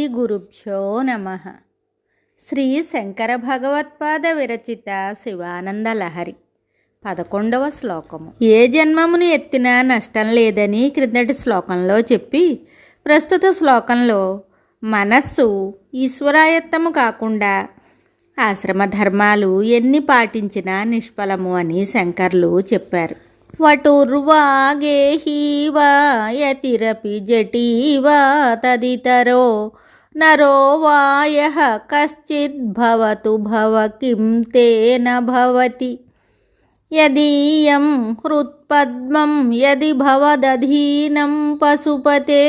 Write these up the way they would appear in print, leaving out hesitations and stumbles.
గురుభ్యో నమః. శ్రీ శంకర భగవత్పాద విరచిత శివానంద లహరి 11వ శ్లోకము. ఏ జన్మమును ఎత్తినా నష్టం లేదని క్రిందటి శ్లోకంలో చెప్పి, ప్రస్తుత శ్లోకంలో మనస్సు ఈశ్వరాయత్తము కాకుండా ఆశ్రమ ధర్మాలు ఎన్ని పాటించినా నిష్ఫలము అని శంకర్లు చెప్పారు. వటుర్వాగేహీవా యతిరపి జటీవా తదితరో నరో వాయః కశ్చిద్ భవతు భవ కిం తేన భవతి యదీయం హృత్పద్మం యది భవదధీనం పశుపతే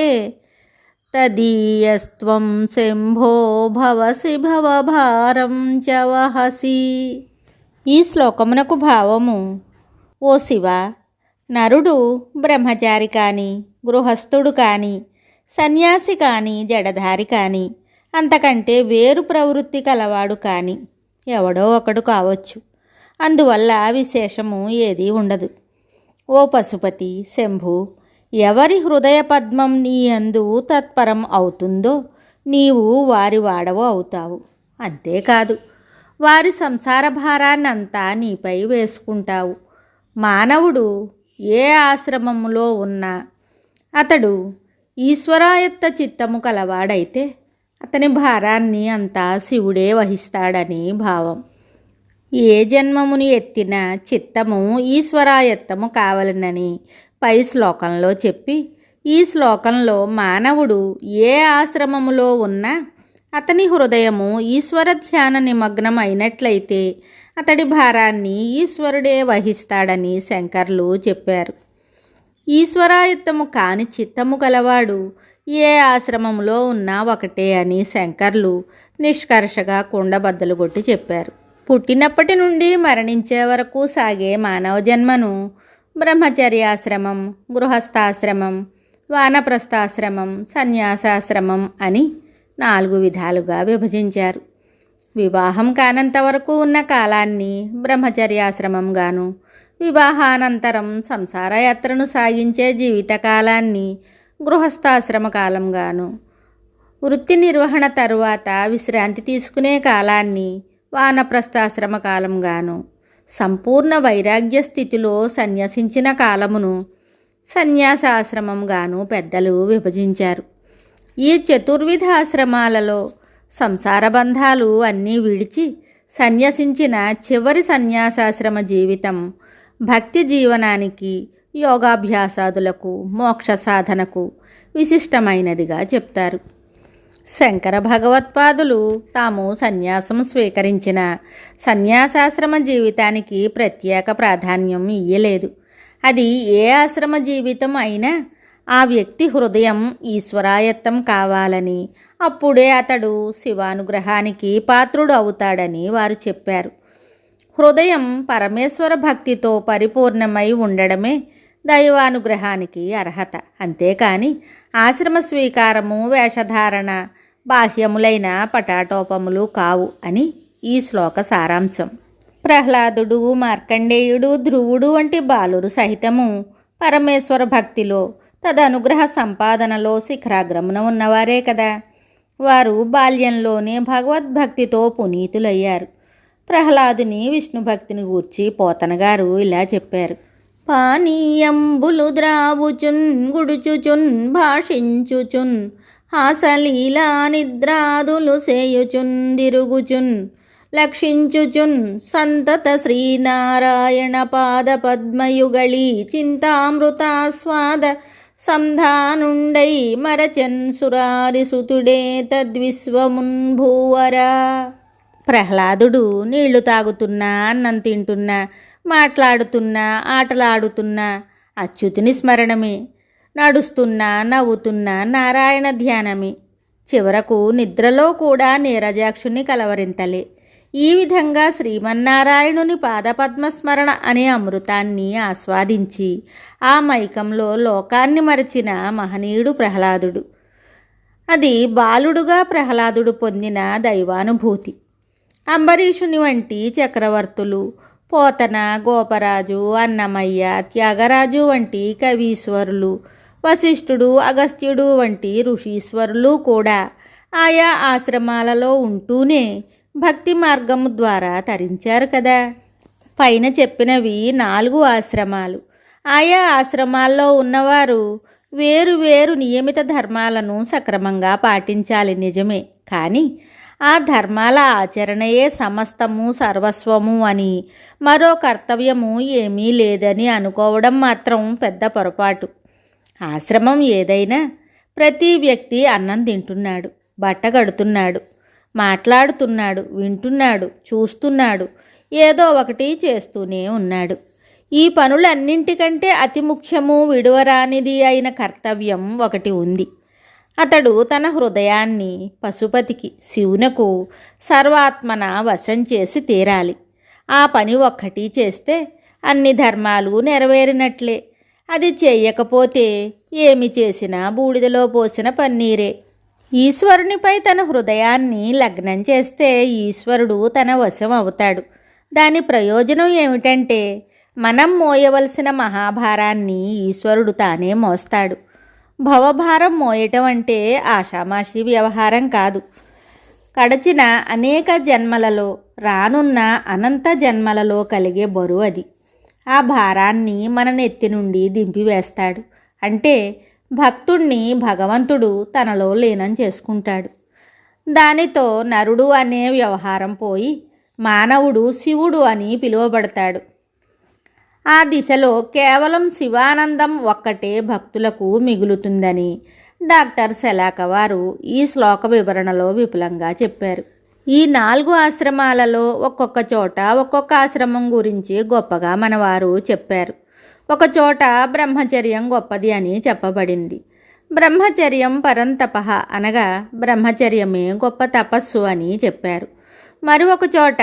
తదీయస్త్వం శంభో భవసి భవభారం చ వహసి. ఈ శ్లోకమునకు భావము: ఓ శివ, నరుడు బ్రహ్మచారి కాని, గృహస్థుడు కాని, సన్యాసి కాని, జడధారి కాని, అంతకంటే వేరు ప్రవృత్తి కలవాడు కాని ఎవడో ఒకడు కావచ్చు. అందువల్ల విశేషము ఏదీ ఉండదు. ఓ పశుపతి, శంభు, ఎవరి హృదయ పద్మం నీ యందు తత్పరం అవుతుందో నీవు వారి వాడవు అవుతావు. అంతేకాదు, వారి సంసార భారాన్నంతా నీపై వేసుకుంటావు. మానవుడు ఏ ఆశ్రమములో ఉన్నా అతడు ఈశ్వరాయత్త చిత్తము కలవాడైతే అతని భారాన్ని అంతా శివుడే వహిస్తాడని భావం. ఏ జన్మముని ఎత్తిన చిత్తము ఈశ్వరాయత్తము కావలనని పై శ్లోకంలో చెప్పి, ఈ శ్లోకంలో మానవుడు ఏ ఆశ్రమములో ఉన్నా అతని హృదయము ఈశ్వర ధ్యాన నిమగ్నం అయినట్లయితే అతడి భారాన్ని ఈశ్వరుడే వహిస్తాడని శంకర్లు చెప్పారు. ఈశ్వరాయత్తము కాని చిత్తము గలవాడు ఏ ఆశ్రమంలో ఉన్నా ఒకటే అని శంకర్లు నిష్కర్షగా కుండబద్దలు కొట్టి చెప్పారు. పుట్టినప్పటి నుండి మరణించే వరకు సాగే మానవ జన్మను బ్రహ్మచర్యాశ్రమం, గృహస్థాశ్రమం, వానప్రస్థాశ్రమం, సన్యాసాశ్రమం అని 4 విధాలుగా విభజించారు. వివాహం కానంత వరకు ఉన్న కాలాన్ని బ్రహ్మచర్యాశ్రమంగాను, వివాహానంతరం సంసారయాత్రను సాగించే జీవితకాలాన్ని గృహస్థాశ్రమ కాలంగాను, వృత్తి నిర్వహణ తరువాత విశ్రాంతి తీసుకునే కాలాన్ని వానప్రస్థాశ్రమ కాలంగాను, సంపూర్ణ వైరాగ్య స్థితిలో సన్యసించిన కాలమును సన్యాసాశ్రమంగాను పెద్దలు విభజించారు. ఈ చతుర్విధ ఆశ్రమాలలో సంసార బంధాలు అన్నీ విడిచి సన్యసించిన చివరి సన్యాసాశ్రమ జీవితం భక్తి జీవనానికి, యోగాభ్యాసాదులకు, మోక్ష సాధనకు విశిష్టమైనదిగా చెప్తారు. శంకర భగవత్పాదులు తాము సన్యాసం స్వీకరించిన సన్యాసాశ్రమ జీవితానికి ప్రత్యేక ప్రాధాన్యం ఇయ్యలేదు. అది ఏ ఆశ్రమ జీవితం అయినా ఆ వ్యక్తి హృదయం ఈశ్వరాయత్తం కావాలని, అప్పుడే అతడు శివానుగ్రహానికి పాత్రుడు అవుతాడని వారు చెప్పారు. హృదయం పరమేశ్వర భక్తితో పరిపూర్ణమై ఉండడమే దైవానుగ్రహానికి అర్హత. అంతేకాని ఆశ్రమ స్వీకారము, వేషధారణ బాహ్యములైన పటాటోపములు కావు అని ఈ శ్లోక సారాంశం. ప్రహ్లాదుడు, మార్కండేయుడు, ధ్రువుడు వంటి బాలురు సహితము పరమేశ్వర భక్తిలో, తదనుగ్రహ సంపాదనలో శిఖరాగ్రమున ఉన్నవారే కదా. వారు బాల్యంలోనే భగవద్భక్తితో పునీతులయ్యారు. ప్రహ్లాదుని విష్ణుభక్తిని గూర్చి పోతనగారు ఇలా చెప్పారు: పానీయంబులు ద్రావుచున్ గుడుచుచున్ భాషించుచున్ హాసలీలా నిద్రాదులు సేయుచున్ దిరుగుచున్ లక్షించుచున్ సంతత శ్రీనారాయణ పాద పద్మయుగళీ చింతామృతాస్వాద సంధానుండై మరచన్ సురారిసుతుడే తద్విశ్వమున్ భూవరా. ప్రహ్లాదుడు నీళ్లు తాగుతున్నా, అన్నం తింటున్నా, మాట్లాడుతున్నా, ఆటలాడుతున్నా అచ్యుతుని స్మరణమే, నడుస్తున్నా, నవ్వుతున్నా నారాయణ ధ్యానమే, చివరకు నిద్రలో కూడా నీరజాక్షుని కలవరింతలే. ఈ విధంగా శ్రీమన్నారాయణుని పాదపద్మస్మరణ అనే అమృతాన్ని ఆస్వాదించి ఆ మైకంలో లోకాన్ని మరచిన మహనీయుడు ప్రహ్లాదుడు. అది బాలుడుగా ప్రహ్లాదుడు పొందిన దైవానుభూతి. అంబరీషుని వంటి చక్రవర్తులు, పోతన, గోపరాజు, అన్నమయ్య, త్యాగరాజు వంటి కవీశ్వరులు, వశిష్ఠుడు, అగస్త్యుడు వంటి ఋషీశ్వరులు కూడా ఆయా ఆశ్రమాలలో ఉంటూనే భక్తి మార్గము ద్వారా తరించారు కదా. పైన చెప్పినవి 4 ఆశ్రమాలు. ఆయా ఆశ్రమాల్లో ఉన్నవారు వేరు వేరు నియమిత ధర్మాలను సక్రమంగా పాటించాలి నిజమే, కానీ ఆ ధర్మాల ఆచరణయే సమస్తము సర్వస్వము అని, మరో కర్తవ్యము ఏమీ లేదని అనుకోవడం మాత్రం పెద్ద పొరపాటు. ఆశ్రమం ఏదైనా ప్రతి వ్యక్తి అన్నం తింటున్నాడు, బట్ట కడుతున్నాడు, మాట్లాడుతున్నాడు, వింటున్నాడు, చూస్తున్నాడు, ఏదో ఒకటి చేస్తూనే ఉన్నాడు. ఈ పనులన్నింటికంటే అతి ముఖ్యము విడువరానిది అయిన కర్తవ్యం ఒకటి ఉంది. అతడు తన హృదయాన్ని పశుపతికి శివునకు సర్వాత్మన వశం చేసి తీరాలి. ఆ పని ఒక్కటి చేస్తే అన్ని ధర్మాలు నెరవేరినట్లే. అది చేయకపోతే ఏమి చేసినా బూడిదలో పోసిన పన్నీరే. ఈశ్వరునిపై తన హృదయాన్ని లగ్నం చేస్తే ఈశ్వరుడు తన వశం అవుతాడు. దాని ప్రయోజనం ఏమిటంటే మనం మోయవలసిన మహాభారాన్ని ఈశ్వరుడు తానే మోస్తాడు. భవభారం మోయటం అంటే ఆషామాషి వ్యవహారం కాదు. గడచిన అనేక జన్మలలో, రానున్న అనంత జన్మలలో కలిగే బరువు అది. ఆ భారాన్ని మన నెత్తి నుండి దింపివేస్తాడు. అంటే భక్తుణ్ణి భగవంతుడు తనలో లీనం చేసుకుంటాడు. దానితో నరుడు అనే వ్యవహారం పోయి మానవుడు శివుడు అని పిలువబడతాడు. ఆ దిశలో కేవలం శివానందం ఒక్కటే భక్తులకు మిగులుతుందని డాక్టర్ శలాక వారు ఈ శ్లోక వివరణలో విపులంగా చెప్పారు. ఈ 4 ఆశ్రమాలలో ఒక్కొక్క చోట ఒక్కొక్క ఆశ్రమం గురించి గొప్పగా మనవారు చెప్పారు. ఒక చోట బ్రహ్మచర్యం గొప్పది అని చెప్పబడింది. బ్రహ్మచర్యం పరంతపః అనగా బ్రహ్మచర్యమే గొప్ప తపస్సు అని చెప్పారు. మరి ఒక చోట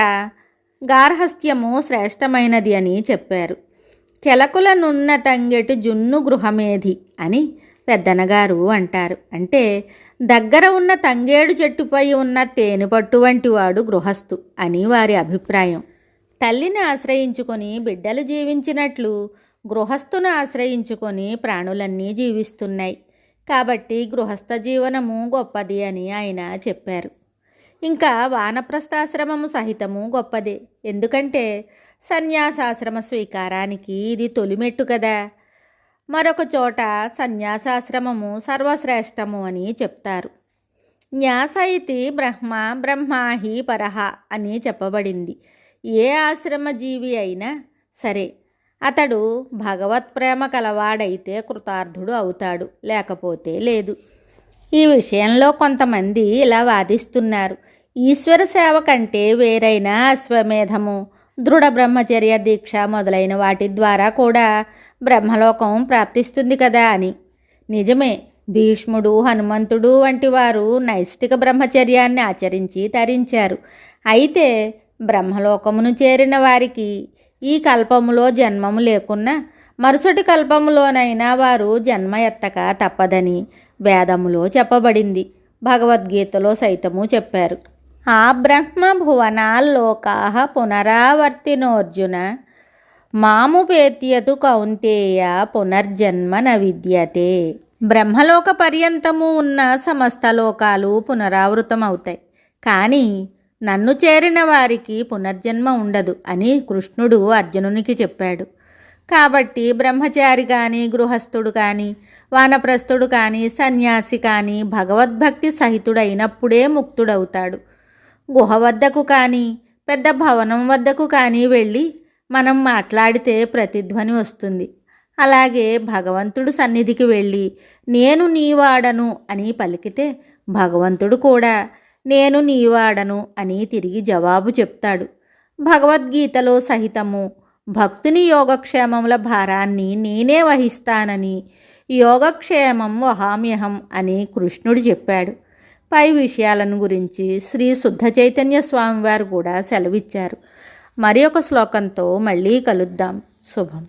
గార్హస్థ్యము శ్రేష్టమైనది అని చెప్పారు. కెలకుల నున్న తంగెటు జున్ను గృహమేధి అని పెద్దనగారు అంటారు. అంటే దగ్గర ఉన్న తంగేడు చెట్టుపై ఉన్న తేనెపట్టు వంటి వాడు గృహస్థు అని వారి అభిప్రాయం. తల్లిని ఆశ్రయించుకొని బిడ్డలు జీవించినట్లు గృహస్థును ఆశ్రయించుకొని ప్రాణులన్నీ జీవిస్తున్నాయి. కాబట్టి గృహస్థ జీవనము గొప్పది అని ఆయన చెప్పారు. ఇంకా వానప్రస్థాశ్రమము సహితము గొప్పదే. ఎందుకంటే సన్యాసాశ్రమ స్వీకారానికి ఇది తొలిమెట్టు కదా. మరొక చోట సన్యాసాశ్రమము సర్వశ్రేష్టము అని చెప్తారు. న్యాస ఇతి బ్రహ్మ బ్రహ్మాహి పరహ అని చెప్పబడింది. ఏ ఆశ్రమ జీవి అయినా సరే అతడు భగవత్ ప్రేమ కలవాడైతే కృతార్థుడు అవుతాడు, లేకపోతే లేదు. ఈ విషయంలో కొంతమంది ఇలా వాదిస్తున్నారు. ఈశ్వర సేవ కంటే వేరైన అశ్వమేధము, దృఢ బ్రహ్మచర్య దీక్ష మొదలైన వాటి ద్వారా కూడా బ్రహ్మలోకం ప్రాప్తిస్తుంది కదా అని. నిజమే, భీష్ముడు, హనుమంతుడు వంటి వారు నైష్టిక బ్రహ్మచర్యాన్ని ఆచరించి తరించారు. అయితే బ్రహ్మలోకమును చేరిన వారికి ఈ కల్పములో జన్మము లేకున్నా మరుసటి కల్పములోనైనా వారు జన్మ ఎత్తక తప్పదని వేదములో చెప్పబడింది. భగవద్గీతలో సైతము చెప్పారు. ఆ బ్రహ్మ భువనాల్లోకాః పునరావర్తినోర్జున మాముపేత్యతు కౌంతేయ పునర్జన్మ న విద్యతే. బ్రహ్మలోక పర్యంతము ఉన్న సమస్త లోకాలు పునరావృతమవుతాయి, కానీ నన్ను చేరిన వారికి పునర్జన్మ ఉండదు అని కృష్ణుడు అర్జునునికి చెప్పాడు. కాబట్టి బ్రహ్మచారి కానీ, గృహస్థుడు కానీ, వానప్రస్థుడు కానీ, సన్యాసి కానీ భగవద్భక్తి సహితుడైనప్పుడే ముక్తుడవుతాడు. గుహ వద్దకు కానీ, పెద్ద భవనం వద్దకు కానీ వెళ్ళి మనం మాట్లాడితే ప్రతిధ్వని వస్తుంది. అలాగే భగవంతుడు సన్నిధికి వెళ్ళి నేను నీవాడను అని పలికితే భగవంతుడు కూడా నేను నీవాడను అని తిరిగి జవాబు చెప్తాడు. భగవద్గీతలో సహితము భక్తుని యోగక్షేమముల భారాన్ని నేనే వహిస్తానని, యోగక్షేమం వహామ్యహం అని కృష్ణుడు చెప్పాడు. పై విషయాలను గురించి శ్రీ శుద్ధ చైతన్య స్వామివారు కూడా సెలవిచ్చారు. మరి ఒక శ్లోకంతో మళ్ళీ కలుద్దాం. శుభం.